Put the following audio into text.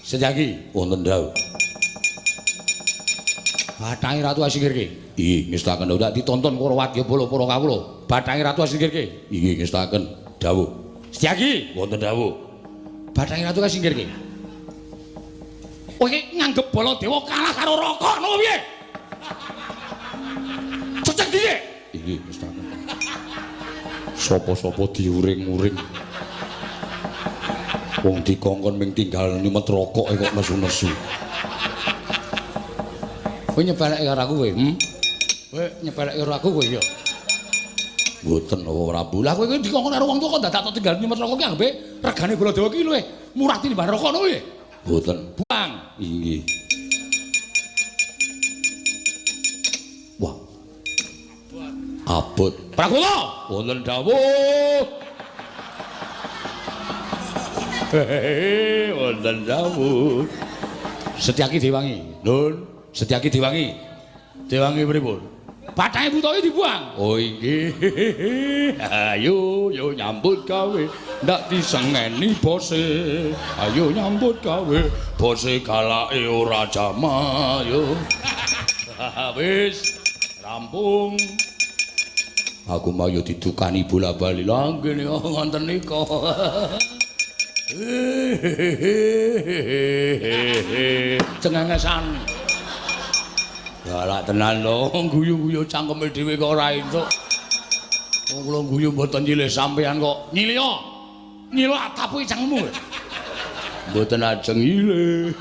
Setyaki wonten dawuh. Bathange Ratu Asingkirke. Inggih ngestaken dawuh ditonton para wadya bala para kawula. Bathange Ratu Asingkirke. Inggih ngestaken dawuh. Setyaki wonten dawuh. Bathange Ratu Asingkirke. Kowe iki nganggep Baladewa kalah karo Raka ngono piye? Cecek piye? Inggih ngestaken. Sapa-sapa diuring-uring. Wong dikongkon ming tinggal nyumet rokoke kok nesu-nesu. Kowe nyepeleke karo aku kowe, Kowe nyepeleke karo aku kowe ya. Mboten ora Prabu. Lah kowe dikongkon karo wong tuwa kok dadak tinggal nyumet rokok ki ambe regane Baladewa ki luwih murah tinimbang rokok ngono piye? Mboten. Buang. Inggih. Wah. Abot. Prakula wonten dawuh. Wonten dawuh. Setyaki Dewangi. Nun, Setyaki Dewangi. Dewangi pripun? Bathange Buta dibuang. Oh inggih. Ayo yo nyambut gawe ndak disengeni bose. Ayo nyambut gawe bose galake ora jama yo. Wis rampung. Aku mau yo didukani bola-bali langgene wonten nika. Cengengesan. Galak tenan lho, guyu-guyu cangkeme dhewe kok ora entuk. Wong kula guyu mboten nyilih sampean kok. Nyilih. Nyilih atapuke cangkemmu. Mboten ajeng nyilih.